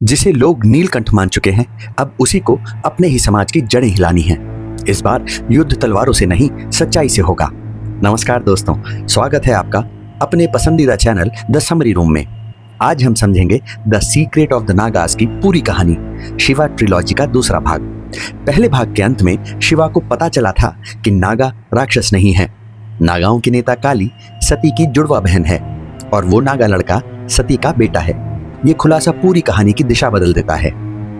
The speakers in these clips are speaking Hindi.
जिसे लोग नीलकंठ मान चुके हैं, अब उसी को अपने ही समाज की जड़ें हिलानी हैं। इस बार युद्ध तलवारों से नहीं, सच्चाई से होगा। नमस्कार दोस्तों, स्वागत है आपका अपने पसंदीदा चैनल द समरी रूम में। आज हम समझेंगे the secret of the Nagas की पूरी कहानी, शिवा ट्रिलॉजी का दूसरा भाग। पहले भाग के अंत में शिवा को पता चला था कि नागा राक्षस नहीं है। नागाओं की नेता काली सती की जुड़वा बहन है और वो नागा लड़का सती का बेटा है। ये खुलासा पूरी कहानी की दिशा बदल देता है।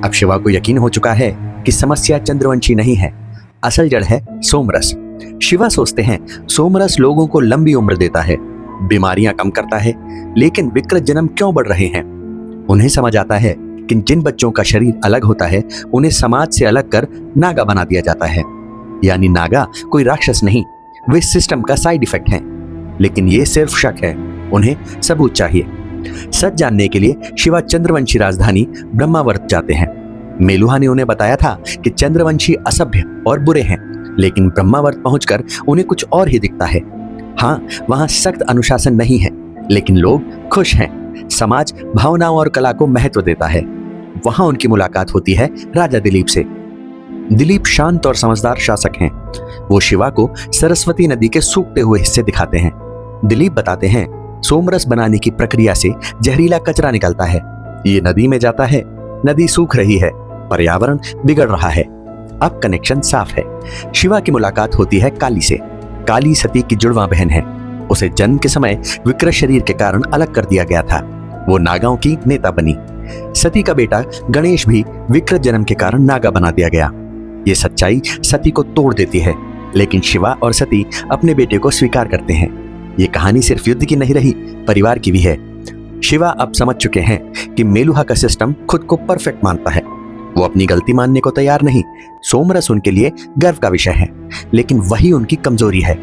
अब शिवा को यकीन हो चुका है कि समस्या चंद्रवंशी नहीं है, असल जड़ है सोमरस। शिवा सोचते हैं सोमरस लोगों को लंबी उम्र देता है, बीमारियां कम करता है, लेकिन विकृत जन्म क्यों बढ़ रहे हैं? उन्हें समझ आता है कि जिन बच्चों का शरीर अलग होता है उन्हें समाज से अलग कर नागा बना दिया जाता है। यानी नागा कोई राक्षस नहीं, वे सिस्टम का साइड इफेक्ट हैं। लेकिन ये सिर्फ शक है, उन्हें सबूत चाहिए। सच जानने के लिए शिवा चंद्रवंशी राजधानी ब्रह्मावर्त जाते हैं। मेलुहा ने उन्हें बताया था कि चंद्रवंशी असभ्य और बुरे हैं, लेकिन ब्रह्मावर्त पहुंचकर उन्हें कुछ और ही दिखता है। हाँ, वहां सख्त अनुशासन नहीं है, लेकिन लोग खुश हैं। समाज भावनाओं और कला को महत्व देता है। वहां उनकी मुलाकात होती है राजा दिलीप से। दिलीप शांत और समझदार शासक हैं। वो शिवा को सरस्वती नदी के सूखते हुए हिस्से दिखाते हैं। दिलीप बताते हैं सोमरस बनाने की प्रक्रिया से जहरीला कचरा निकलता है, ये नदी में जाता है, नदी सूख रही है, पर्यावरण बिगड़ रहा है। अब कनेक्शन साफ है। शिवा की मुलाकात होती है काली से। काली सती की जुड़वा बहन है। उसे जन्म के समय विकृत शरीर के कारण अलग कर दिया गया था। वो नागाओं की नेता बनी। सती का बेटा गणेश भी विकृत जन्म के कारण नागा बना दिया गया। ये सच्चाई सती को तोड़ देती है, लेकिन शिवा और सती अपने बेटे को स्वीकार करते हैं। ये कहानी सिर्फ युद्ध की नहीं रही, परिवार की भी है। शिवा अब समझ चुके हैं कि मेलुहा का सिस्टम खुद को परफेक्ट मानता है। वो अपनी गलती मानने को तैयार नहीं। सोमरस उनके लिए गर्व का विषय है, लेकिन वही उनकी कमजोरी है।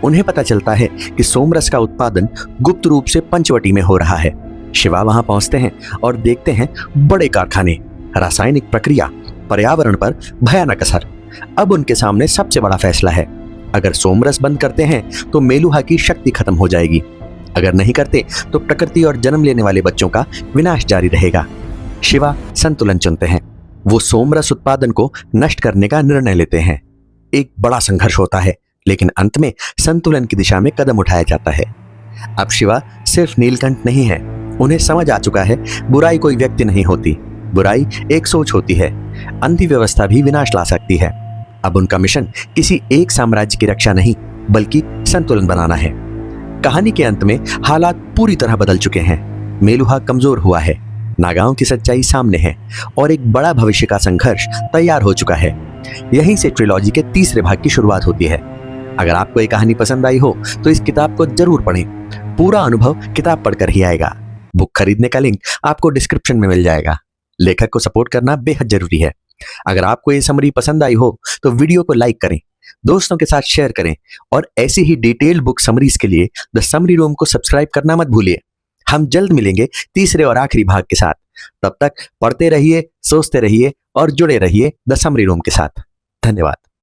उन्हें पता चलता है कि सोमरस का उत्पादन गुप्त रूप से पंचवटी में हो रहा है। शिवा वहां पहुंचते हैं और देखते हैं बड़े कारखाने, रासायनिक प्रक्रिया, पर्यावरण पर भयानक असर। अब उनके सामने सबसे बड़ा फैसला है। अगर सोमरस बंद करते हैं तो मेलुहा की शक्ति खत्म हो जाएगी। अगर नहीं करते तो प्रकृति और जन्म लेने वाले बच्चों का विनाश जारी रहेगा। शिवा संतुलन चुनते हैं। वो सोमरस उत्पादन को नष्ट करने का निर्णय लेते हैं। एक बड़ा संघर्ष होता है, लेकिन अंत में संतुलन की दिशा में कदम उठाया जाता है। अब शिवा सिर्फ नीलकंठ नहीं है। उन्हें समझ आ चुका है बुराई कोई व्यक्ति नहीं होती, बुराई एक सोच होती है। अंधी व्यवस्था भी विनाश ला सकती है। अब उनका मिशन किसी एक साम्राज्य की रक्षा नहीं, बल्कि संतुलन बनाना है। कहानी के अंत में हालात पूरी तरह बदल चुके हैं। मेलुहा कमजोर हुआ है, नागाओं की सच्चाई सामने है और एक बड़ा भविष्य का संघर्ष तैयार हो चुका है। यहीं से ट्रिलॉजी के तीसरे भाग की शुरुआत होती है। अगर आपको ये कहानी पसंद आई हो तो इस किताब को जरूर पढ़ें। पूरा अनुभव किताब पढ़कर ही आएगा। बुक खरीदने का लिंक आपको डिस्क्रिप्शन में मिल जाएगा। लेखक को सपोर्ट करना बेहद जरूरी है। अगर आपको ये समरी पसंद आई हो तो वीडियो को लाइक करें, दोस्तों के साथ शेयर करें और ऐसी ही डिटेल्ड बुक समरीज के लिए द समरी रूम को सब्सक्राइब करना मत भूलिए। हम जल्द मिलेंगे तीसरे और आखिरी भाग के साथ। तब तक पढ़ते रहिए, सोचते रहिए और जुड़े रहिए द समरी रूम के साथ। धन्यवाद।